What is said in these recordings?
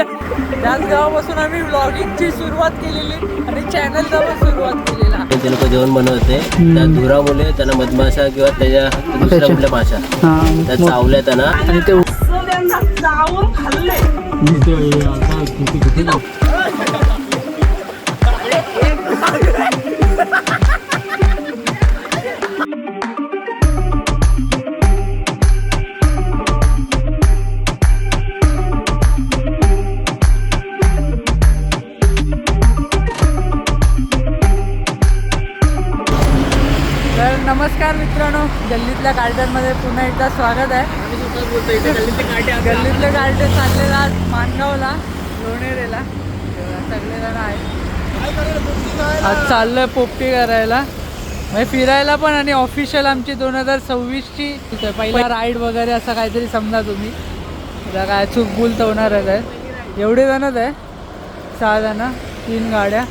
त्याच गावापासून आम्ही व्लॉगिंगची सुरुवात केलेली आणि चॅनलचा पण सुरुवात केलेला. ते लोक जेवण बनवते त्या धुरामुळे त्यांना मधमाशा किंवा त्याच्या दुसऱ्या कुठल्या माशा त्या चावल्या त्यांना आणि ते जाऊन खाल्ले. तर नमस्कार मित्रांनो, गल्लीतल्या गार्डनमध्ये पुन्हा एकदा स्वागत आहे. गल्लीतले गार्डन चाललेला आज माणगावला, लोणेरेला सगळेजण आहेत. आज चाललोय पोपटी करायला म्हणजे फिरायला पण आणि ऑफिशियल आमची 2026ची पहिला राईड वगैरे असं काहीतरी समजा तुम्ही. आता काय चूक भूल तर होणारच आहे. एवढे जणच आहे, 6 जण, 3 गाड्या.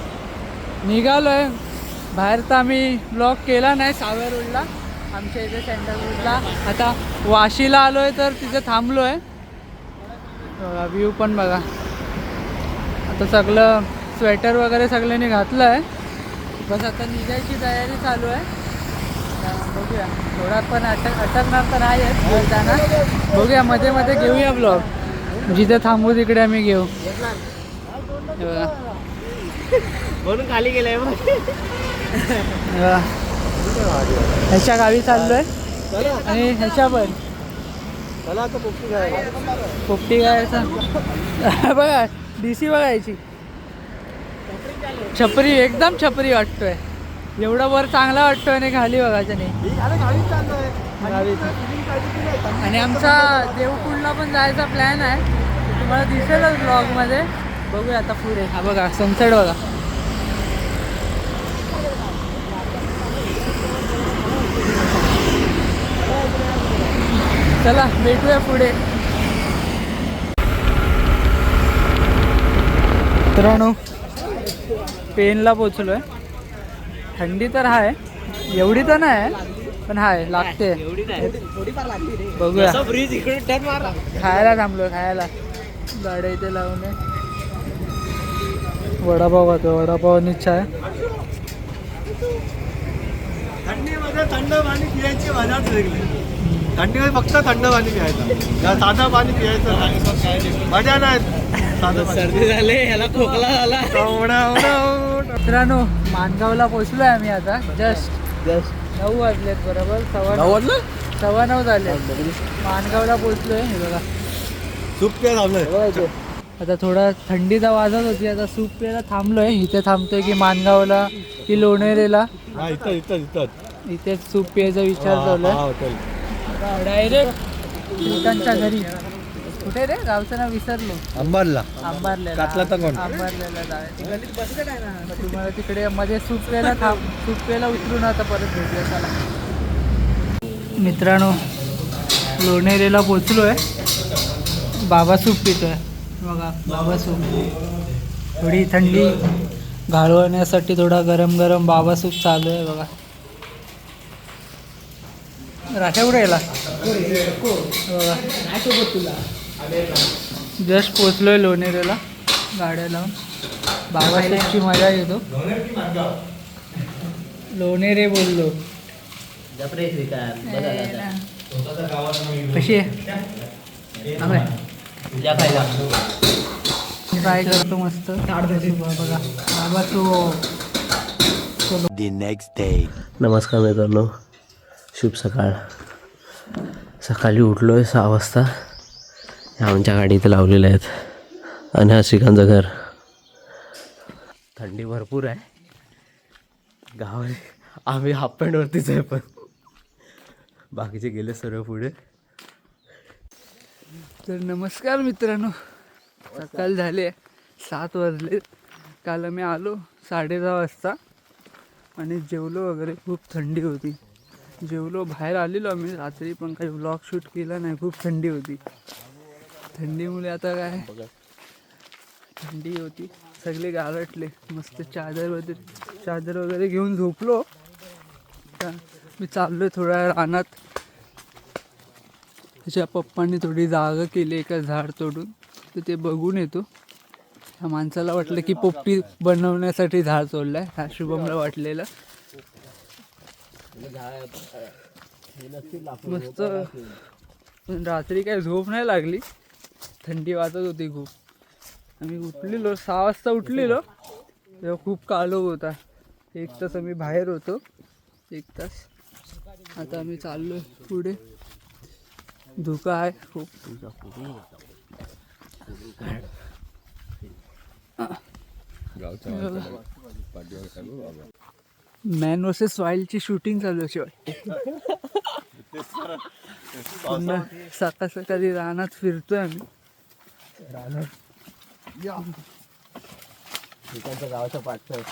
निघालो आहे बाहेर. तर आम्ही ब्लॉग केला नाही सावर रोडला, आमच्या इथे सेंट्रल रोडला. आता वाशीला आलो आहे तर तिथे थांबलो आहे. बघा व्ह्यू पण बघा. आता सगळं स्वेटर वगैरे सगळ्यांनी घातलं आहे. बस आता निघायची तयारी चालू आहे. बघूया थोडा पण अटकणार तर नाही आहे बोलताना. बघूया मध्ये मध्ये घेऊया ब्लॉग, जिथे थांबू तिकडे आम्ही घेऊ. हे बघा म्हणून खाली गेलाय. ह्याच्या गावी चाललोय आणि ह्याच्या पण पोपटी गायचा बघा. DC बघायची छपरी, एकदम छपरी वाटतोय. एवढा वर चांगला वाटतोय आणि खाली बघायचं नाही. आणि आमचा देवकुंडला पण जायचा प्लॅन आहे, तुम्हाला दिसेलच ब्लॉगमध्ये. बघूया आता पुढे. हा बघा सनसेट बघा. चला भेटूया पुढे. मित्रांनो पेनला पोचलोय. थंडी तर आहे, एवढी तर नाही पण आहे, लागते. बघूया खायला थांबलोय, खायला गाड्या इथे लावून. वडापाव खातो, वडापाव इच्छा आहे. थंडीमध्ये थंड पाणी पियायची मजाच वेगळी. थंडीमध्ये फक्त थंड पाणी प्यायचं, साधं पाणी प्यायचं मजा नाही. सर्दी झाले, ह्याला खोकला झाला. मित्रांनो माणगावला पोचलोय आम्ही आता. जस्ट 9 वाजलेत, बरोबर 9:15 झाले. माणगावला पोचलोय. हे बघा सूप प्या थांबलंय. आता थोडा थंडीचा वाजत होती, आता सूप प्यायला थांबलोय. इथे थांबतोय की माणगावला की लोणेरेला? इथेच सूप प्यायचा विचार चालू आहे. डायरेक्ट लोकांच्या घरी. कुठे रे गावचं नाव विसरलो. अंबारला अंबारलेला. अंबारलेला जायचं. तुम्हाला तिकडे मध्ये सूप प्यायला उतरून आता परत भेटूया. चला मित्रांनो लोणेरेला पोचलोय. बाबा सूप पितोय बघा. बाबा सूप थोडी थंडी घालवण्यासाठी थोडा गरम गरम बाबा सूप चालू आहे बघा. राख्या कुठे गेला बघा. जस्ट पोचलोय लोणेरेला गाड्या लावून. बाबा सूपची मजा येतो. लोणेरे बोललो. कशी आहे? ट्राय करतो मस्त. बघा बाबा तो. नमस्कार मित्रांनो, शुभ सकाळ. सकाळी उठलो आहे 6 वाजता. ह्या आमच्या गाडीत लावलेल्या आहेत आणि हा श्रीकांतचं घर. थंडी भरपूर आहे. गाव आम्ही हाफ पॅन्टवरतीच आहे, पण बाकीचे गेले सर्व पुढे. तर नमस्कार मित्रांनो, सकाळ झाले 7 वाजले. काल आम्ही आलो 10:30 वाजता आणि जेवलो वगैरे. खूप थंडी होती. जेवलो, बाहेर आलेलो आम्ही रात्री, पण काही व्लॉग शूट केला नाही. खूप थंडी होती. थंडीमुळे आता काय थंडी होती, सगळे गारटले. मस्त चादर वगैरे घेऊन झोपलो. मी चाललोय थोड्या रानात. त्याच्या पप्पांनी थोडी जागा केली एका झाड तोडून, तर ते बघून येतो. ह्या माणसाला वाटलं की पोपटी बनवण्यासाठी झाड तोडलंय. ह्या शुभमला वाटलेलं. मस्त. पण रात्री काही झोप नाही लागली, थंडी वाजत होती खूप. आम्ही उठलेलो 6 वाजता उठलेलो तेव्हा खूप काळोख होता. 1 तास आम्ही बाहेर होतो, 1 तास. आता आम्ही चाललोय पुढे. धुकं आहे खूप. मॅन वर्सेस वाईल्डची शूटिंग चालू आहे. शिवाय पुन्हा सकाळ सकाळी रानात फिरतोय आम्ही. गावाच्या पाठचं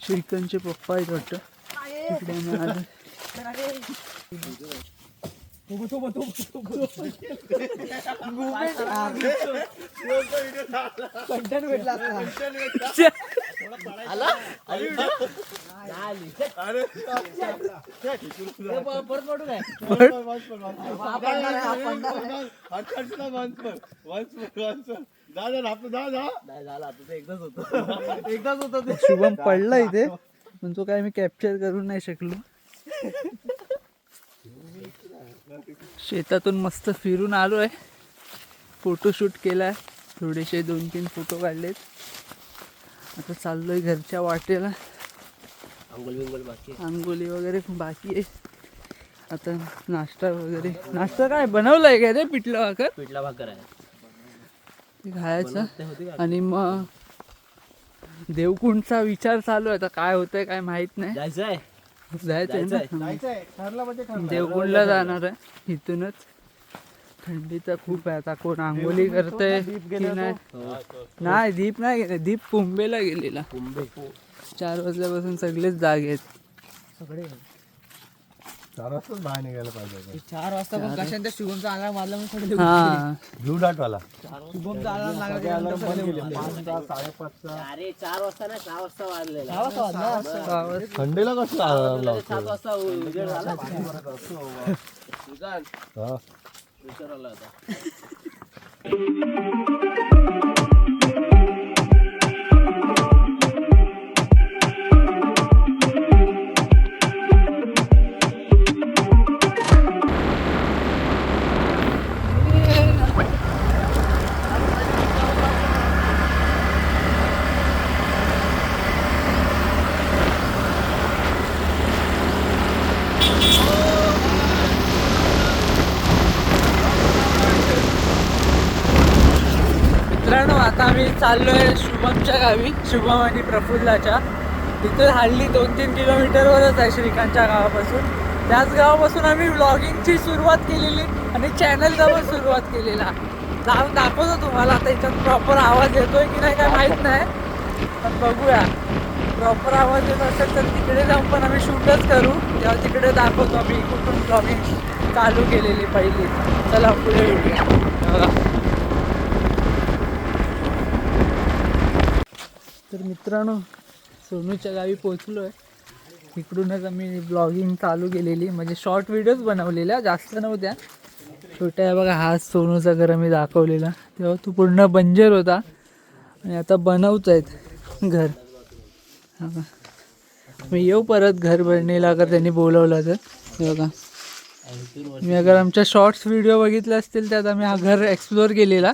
श्रीकांतचे पप्पा आहेत वाटतं. तिकडे आम्ही आलो. शुभम पडला इथे, पण तो काय मी कॅप्चर करू नाही शकलो. शेतातून मस्त फिरून आलो आहे. फोटोशूट केला आहे, थोडेसे 2-3 फोटो काढलेत. आता चाललोय घरच्या वाटेला. आंघोळी वगैरे बाकी आहे. आता नाश्ता वगैरे. नाश्ता काय बनवलाय काय रे? पिठला भाकर आहे ते खायचं. आणि मग देवकुंडचा विचार चालू आहे. आता काय होतंय काय माहित नाही. जायचंय ना. देवकुंडला जाणार आहे इथूनच. थंडी तर खूप आहे. आता कोण आंघोळी करतंय की नाही? दीप नाही गेले. दीप कुंभेला गेलेला. 4 वाजल्यापासून सगळेच जागे आहेत. 4 वाजताच बाहेर निघायला पाहिजे. 4 वाजता पण कशांत शुभमचा अलार्म वाजला म्हणून ब्लू डार्ट वाला शुभमचा अलार्म लागला. 5:30. अरे 4 वाजता ना, 6 वाजता वाजलेला. थंडीला कसं अलार्म लावतो? 7 वाजता उजेड झाला. हा. विचारला होता. मित्रांनो, आता आम्ही चाललोय शुभमच्या गावी. शुभम आणि प्रफुल्लाच्या. तिथे हार्डली 2-3 किलोमीटरवरच आहे श्रीकांतच्या गावापासून. त्याच गावापासून आम्ही व्लॉगिंगची सुरुवात केलेली आणि चॅनलचा पण सुरुवात केलेला. जाऊन दाखवतो तुम्हाला. आता इथं प्रॉपर आवाज येतोय की नाही काय माहीत नाही, पण बघूया. प्रॉपर आवाज येत असेल तर तिकडे जाऊन पण आम्ही शूटच करू. तेव्हा तिकडे दाखवतो आम्ही कुठून व्लॉगिंग चालू केलेली पहिली. चला पुढे येऊया. बघा. तर मित्रांनो, सोनूच्या गावी पोचलो आहे. इकडूनच आम्ही ब्लॉगिंग चालू केलेली, म्हणजे शॉर्ट व्हिडिओज बनवलेल्या, जास्त नव्हत्या, छोट्या. बघा, हा सोनूचा घर आम्ही दाखवलेला. तेव्हा तो पूर्ण बंजर होता आणि आता बनवत आहेत घर. मी येऊ परत घर बनणीला अगर त्यांनी बोलवलं तर. बघा, मी अगर आमच्या शॉर्ट्स व्हिडिओ बघितले असतील त्यात आम्ही हा घर एक्सप्लोअर केलेला.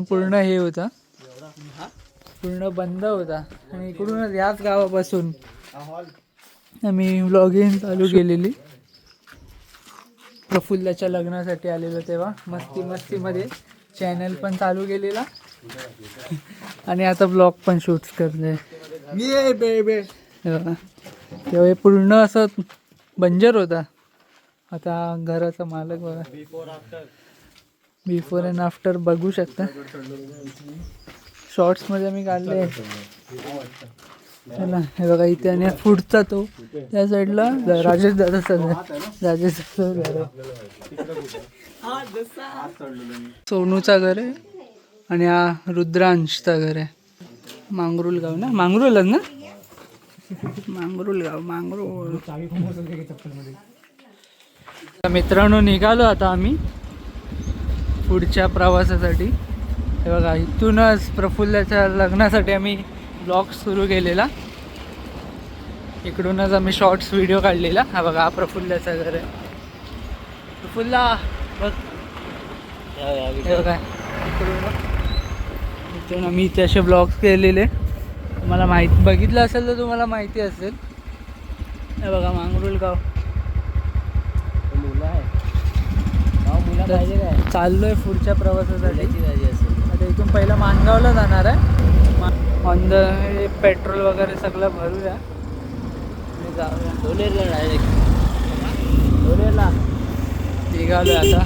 पूर्ण हे होता, पूर्ण बंद होता. आणि इकडूनच याच गावापासून आम्ही व्लॉगिंग चालू केलेली. प्रफुल्लाच्या लग्नासाठी आलेलो तेव्हा मस्तीमध्ये चॅनल पण चालू केलेला आणि आता ब्लॉग पण शूट करतोय. तेव्हा हे पूर्ण असं बंजर होता. आता घराचा मालक बघा, बिफोर अँड आफ्टर बघू शकता. शॉर्ट्समध्ये मी काढले. चला, हे बघा इथे. आणि पुढचा तो त्या साईडला राजेश दादाचा घर. सोनूचा घर आहे आणि हा रुद्रांशचा घर आहे. मांगरुल गाव ना, मांगरुलच ना, मांगरुल गाव, मांगरुल. मित्रांनो, निघालो आता आम्ही पुढच्या प्रवासासाठी. हे बघा इथूनच प्रफुल्लाच्या लग्नासाठी आम्ही ब्लॉग सुरू केलेला. इकडूनच आम्ही शॉर्ट्स व्हिडिओ काढलेला. हा बघा हा प्रफुल्लाचा घर आहे. प्रफुल्ला बघ हे बघा इथून आम्ही इथे असे ब्लॉग्स केलेले. तुम्हाला बघितलं असेल तर तुम्हाला माहिती असेल. हे बघा मांगरुल गाव मुलं आहे मुलं पाहिजे काय चाललोय पुढच्या प्रवासासाठी. पाहिजे असेल आता इथून पहिला माणगावला जाणार आहे. ऑन द पेट्रोल वगैरे सगळं भरूया आणि जाऊया. दोनेरला डायरेक्ट दोनेरला निघालोय आता.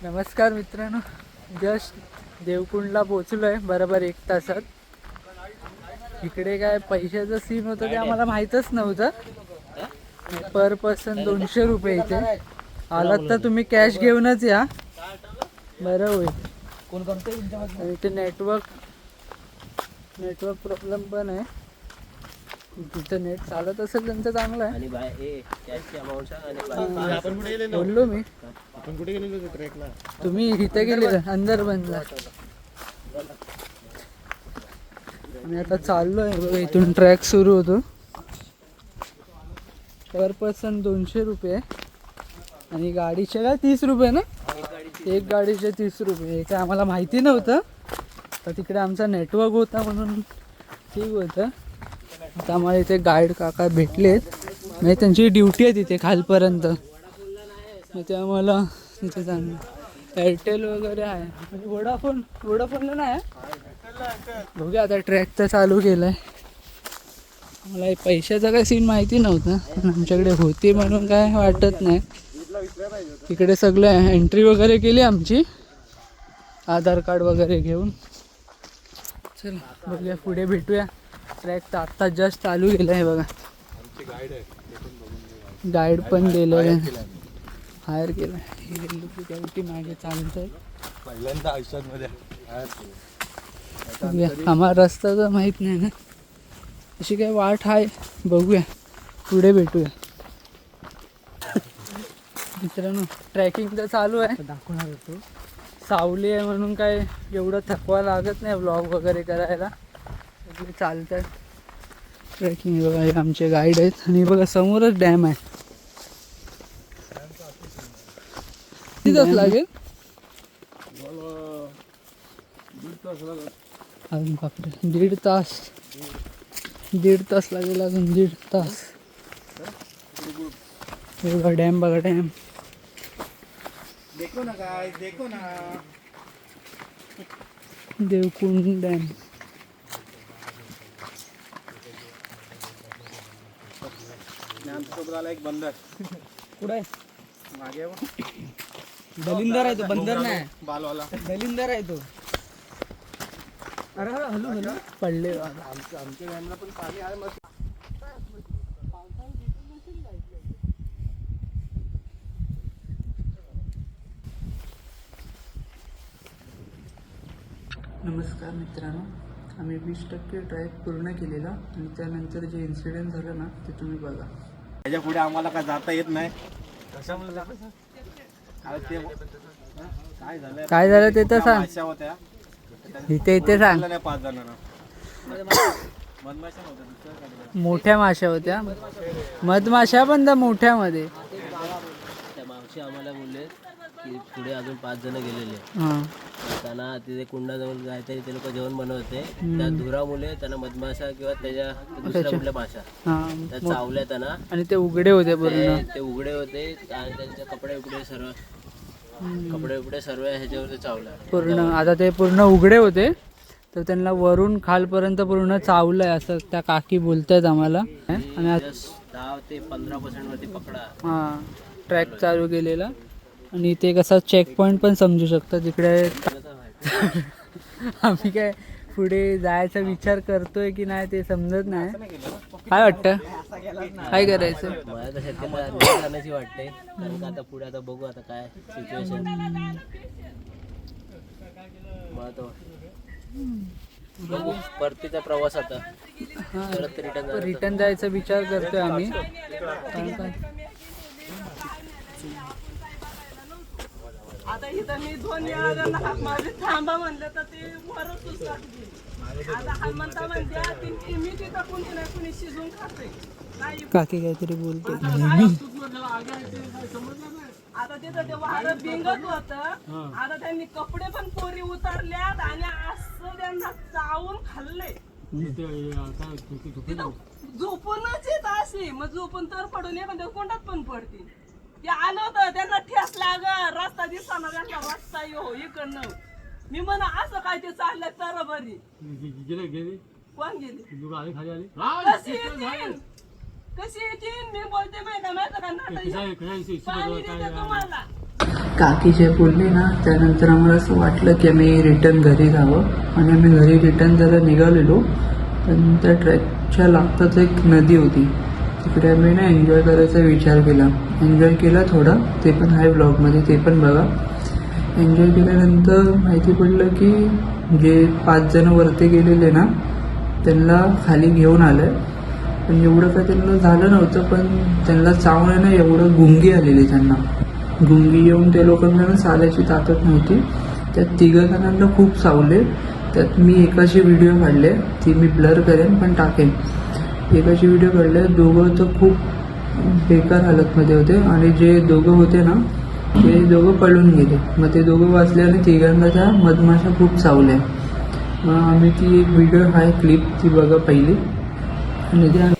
नमस्कार मित्रांनो, जस्ट देवकुंडला पोचलो आहे बरोबर 1 तासात. इकडे काय पैशाचं सीन होतं ते आम्हाला माहीतच नव्हतं. पर पर्सन 200 रुपये इथे. आलात तर तुम्ही कॅश घेऊनच या, बरं होईल. कोण करतोय आणि इथे नेटवर्क प्रॉब्लेम पण आहे. जिथं नेट चालत असेल त्यांचं चांगलं आहे. आणि कॅशची अमाऊंट सांग. आपण कुठे गेलेलो? बोललो मी. आपण कुठे गेलेलो ट्रेकला? तुम्ही इथे गेले अंदर बंदला. आणि आता चाललोय बघा. इथून ट्रॅक सुरू होतो. पर पर्सन 200 रुपये आणि गाडीचे काय 30 रुपये ना. एक गाडीचे 30 रुपये. हे काय आम्हाला माहिती नव्हतं. तर तिकडे आमचा नेटवर्क होता म्हणून ठीक होतं. आता आम्हाला इथे गाईड काका भेटलेत. म्हणजे त्यांची ड्युटी आहे तिथे खालपर्यंत. मग ते आम्हाला तिथे जाणं एअरटेल वगैरे आहे. म्हणजे वोडाफोनला नाही आहे. बघूया आता ट्रॅक तर चालू केलं आहे. मला पैशाचा काय सीन माहिती नव्हता पण आमच्याकडे होती म्हणून काय वाटत नाही. तिकडे सगळं एंट्री वगैरे केली आमची आधार कार्ड वगैरे घेऊन. चल बघूया पुढे भेटूया. ट्रॅक तर आत्ता जस्ट चालू केलं आहे बघा. गाईड पण दिलं आहे. हायर केलं आहे. मागे चालत आहे पहिल्यांदा आयुष्यामध्ये. आम्हाला रस्ता तर माहीत नाही ना. अशी काय वाट आहे बघूया पुढे भेटूया. मित्रांनो ट्रॅकिंग तर चालू आहे. दाखवणार होतो सावली आहे म्हणून काय एवढं थकवा लागत नाही व्लॉग वगैरे करायला. चालतं ट्रेकिंग. बघा हे आमचे गाईड आहेत आणि बघा समोरच डॅम आहे. किती तास लागेल अजून? बापरे 1.5 तास. 1.5 तास लागेल अजून. 1.5 तास. बघा डॅम बघा डॅम. देखो ना काय देखो ना. देवकुंड डॅम. आमच्यासोबत आला एक बंदर. कुठं आहे? मागे दलिंदर आहे तो. बंदर नाही बालवाला. दलिंदर आहे तो. अरे हॅलो हॅलो पडले. आमच्या डॅमला पण पाणी आहे मस्त. नमस्कार मित्रांनो, आम्ही 20% ट्रॅक पूर्ण केलेला आणि त्यानंतर जे इन्सिडेंट झालं ना ते तुम्ही बघा. त्याच्या पुढे आम्हाला काय जाता येत नाही. काय झालं ते तर सांग. माश्या होत्या इथे सांग. नाही 5 जणांना. मधमाशा होत्या दुसऱ्या काहीतरी. मोठ्या माश्या होत्या. मधमाशा पण त्या मोठ्यामध्ये. त्या मावशी आम्हाला बोलले की पुढे अजून 5 जण गेलेले. हां त्यांना तिथे कुंडाजवळ जायचं. ते लोक जेवण बनवते. त्या धुरामुळे त्यांना मधमाशा किंवा त्याच्या दुसऱ्या कुठल्या माशा हां त्या चावल्या त्यांना. आणि ते उघडे होते पूर्ण. ते उघडे होते आणि त्यांचे कपडे उपडे सर्व ह्याच्यावर ते चावल्या पूर्ण. आता ते पूर्ण उघडे होते तर त्यांना वरून खालपर्यंत पूर्ण चावलंय असं त्या काकी बोलतायत आम्हाला. आणि 10 ते 15% वरती पकडा. हां ट्रॅक चालू केलेला. आणि इथे कसा चेक पॉईंट पण समजू शकता तिकडे. आम्ही काय पुढे जायचा विचार करतोय की नाही ते समजत नाही. काय वाटतं? काय करायचं? मला तर शक्यता जाण्याची वाटते, कारण का आता पुढे आता बघू आता काय सिच्युएशन. मला तर बघू परतीचा प्रवास आता परत रिटर्न जायचा विचार करतोय आम्ही. कारण काय आता इथं मी 2 वेळा त्यांना हाक मारली, थांबा म्हणलं तर ते वरच सुचतात. आता हा म्हणता म्हणते मी तिथं कुणी नाही कुणी शिजून खाते. काकी काहीतरी बोलते. आता तिथं ते वारं बिंगत होत. आता त्यांनी कपडे पण पोरी उतारल्यात आणि असं त्यांना चावून खाल्ले. तिथं झोपूनच येत अशी, मग झोपून तर पडून एखाद्या कोंडात पण पडते. ते आलं होतं त्यांना ठेस लाग, रस्ता दिसताना त्यांना रस्ता यो इकडनं. मी म्हणा असं काय ते चाललंय तर बरी. कोण गेली? कशी येतील मी बोलते माहिती का नाटक तुम्हाला. काकी जे बोलले ना त्यानंतर आम्हाला असं वाटलं की आम्ही रिटर्न घरी जावं आणि आम्ही घरी रिटर्न जरा निघालेलो. पण त्या ट्रॅकच्या लागताच एक नदी होती, तिकडे आम्ही ना एन्जॉय करायचा विचार केला. एन्जॉय केला थोडा, ते पण आहे ब्लॉगमध्ये, ते पण बघा. एन्जॉय केल्यानंतर माहिती पडलं की जे 5 जण वरती गेलेले ना त्यांना खाली घेऊन आलं. पण एवढं काय त्यांना झालं नव्हतं, पण त्यांना चावणं ना एवढं गुंगी आलेली. त्यांना गुंगी येऊन त्या लोकांना चालायची ताकद नव्हती. त्यात 3 जणांना खूप चावले. त्यात मी एकाचे व्हिडिओ काढले, ती मी ब्लर करेन पण टाकेन. एकाचे व्हिडिओ काढले, दोघं तर खूप बेकार हालतमध्ये होते आणि जे दोघं होते ना ते दोघं पळून गेले. मग ते दोघं वाचले आणि 3 त्या मधमाशा खूप चावल्या. मग आम्ही ती एक व्हिडिओ आहे क्लिप, ती बघा पहिली. आणि त्या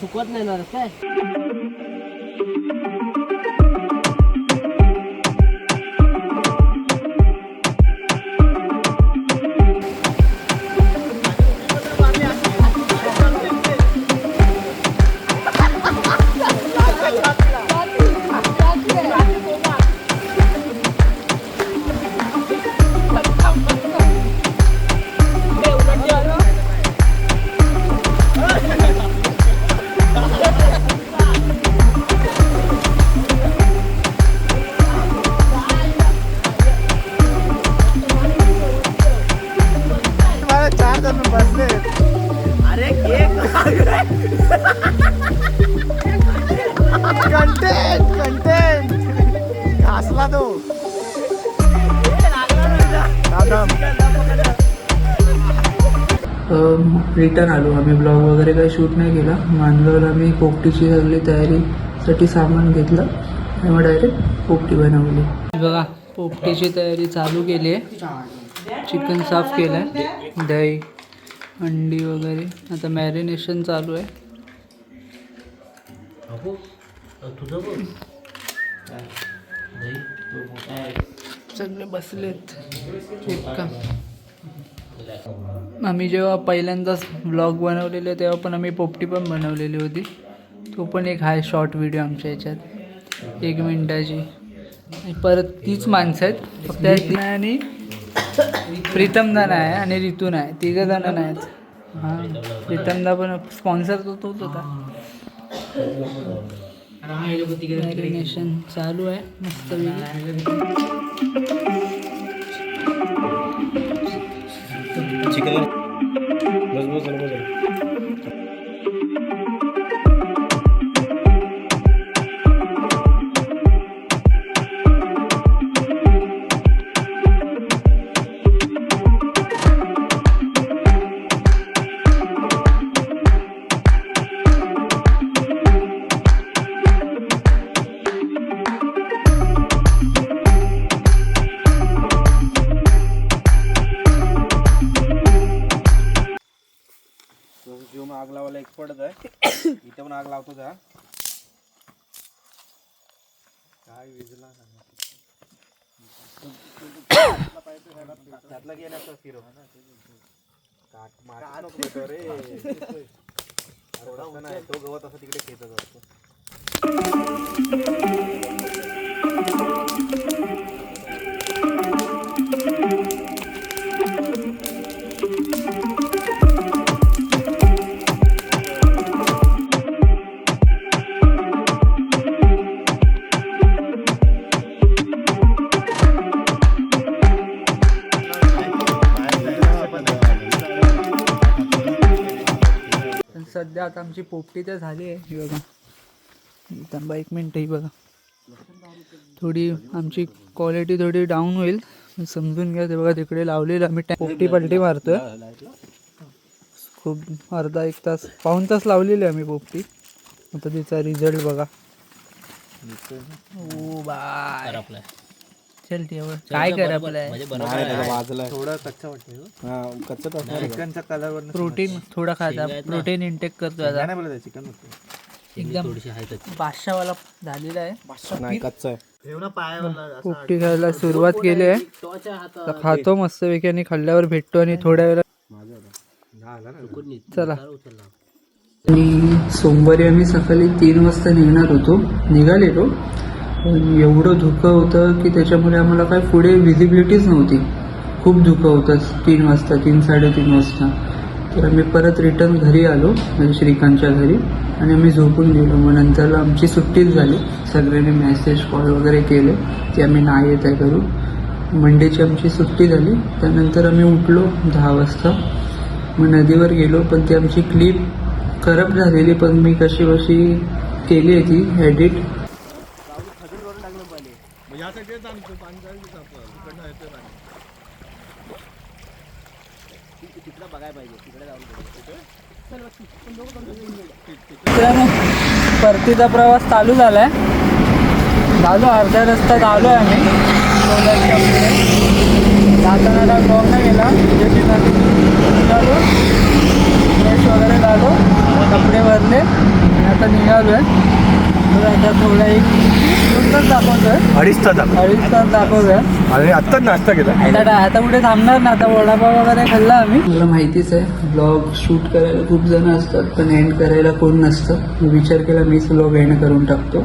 सुकवत नाही ना काय. रिटर्न आलो आम्ही. ब्लॉग वगैरे काही शूट नाही केला. मानगावला आम्ही पोपटीची सगळी तयारीसाठी सामान घेतलं आणि मग डायरेक्ट पोपटी बनवली. बघा पोपटीची तयारी चालू केली आहे. चिकन साफ केलं आहे, दही अंडी वगैरे, आता मॅरिनेशन चालू आहे. सगळे बसलेत. आम्ही जेव्हा पहिल्यांदाच ब्लॉग बनवलेले तेव्हा पण आम्ही पोपटी पण बनवलेली होती. तो पण एक आहे शॉर्ट व्हिडिओ आमच्या ह्याच्यात 1 मिनिटाची. परत तीच माणसं आहेत, फक्त आणि प्रीतमदा नाही आणि ऋतू नाही, 3 जण नाहीत. हां प्रीतमदा पण स्पॉन्सर तो तोच होता. मॅरिनेशन चालू आहे मस्त चिकन बस. आग लावायला एक्सपर्टच आहे. इथे पण आग लावतो जा. काय विजला त्यातला गेला फिरो काट मार नको रे. नाही तो गवत असं तिकडे खेचत असतो. सध्या आता आमची पोपटी तर झाली आहे. ही बघा थांबा 1 मिनिट. ही बघा थोडी आमची क्वालिटी थोडी डाऊन होईल, समजून घ्या. ते बघा तिकडे लावलेलं आम्ही पोपटी पलटी मारतोय. खूप अर्धा 1 तास पाऊण तास लावलेली आम्ही पोपटी. आता तिचा रिझल्ट बघा. ओ बाय चल तेवढं काय कर आपलं थोडं कच्चा वाटतं. कच्चा चिकनच्या कलरवर प्रोटीन थोडा खाता, प्रोटीन इंटेक करतो आता. नाही बोलत चिकन एकदम बादशाहवाला झालेला आहे. नाही कच्चा आहे. पोपटी खायला सुरुवात केली आहे. आता खातो मस्तपैकी आणि खाल्ल्यावर भेटतो आणि थोड्या वेळा चला. आणि सोमवारी आम्ही सकाळी 3 वाजता निघालेलो. पण एवढं धुकं होतं की त्याच्यामुळे आम्हाला काय पुढे व्हिजिबिलिटीच नव्हती. खूप धुकं होतं 3 वाजता 3-3:30 वाजता. तर आम्ही परत रिटर्न घरी आलो, म्हणजे श्रीकांतच्या घरी, आणि आम्ही झोपून गेलो. मग नंतर आमची सुट्टीच झाली. सगळ्यांनी मेसेज कॉल वगैरे केले की आम्ही नाही येत आहे करू. मंडेची आमची सुट्टी झाली. त्यानंतर आम्ही उठलो 10 वाजता. मग नदीवर गेलो. पण ती आमची क्लिप करप्ट झालेली, पण मी कशी केली आहे ती एडिट. परतीचा प्रवास चालू झालाय. झालो अर्ध्या रस्त्यात आलो आहे आम्ही. जाताना ब्लॉग नाही गेला. निघालो, फ्रेश वगैरे झालो, कपडे भरले आणि आता निघालो आहे. तर आता थोडा 1-2 तास दाखवतोय. 2.5 तास दाखवतोय. आणि आत्ताच नाश्ता केला. आता कुठे थांबणार ना. आता वडापाव वगैरे खाल्ला आम्ही. मला माहितीच आहे ब्लॉग शूट करायला खूप जण असतात, पण एंड करायला कोण नसतं. मी विचार केला मीच ब्लॉग एंड करून टाकतो.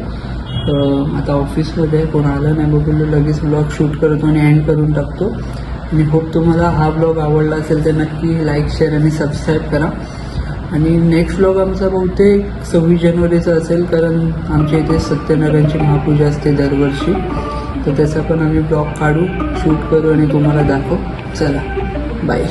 आता ऑफिसमध्ये कोण आलं नाही बघून लगेच ब्लॉग शूट करतो आणि एंड करून टाकतो. आणि होप तुम्हाला हा ब्लॉग आवडला असेल तर नक्की लाईक, शेअर आणि सबस्क्राईब करा. आणि नेक्स्ट ब्लॉग आमचा बहुतेक 26 जानेवारीचा असेल, कारण आमच्या इथे सत्यनारायणची महापूजा असते दरवर्षी. तर त्याचा पण आम्ही ब्लॉग काढू, शूट करू आणि तुम्हाला दाखवू. चला बाय.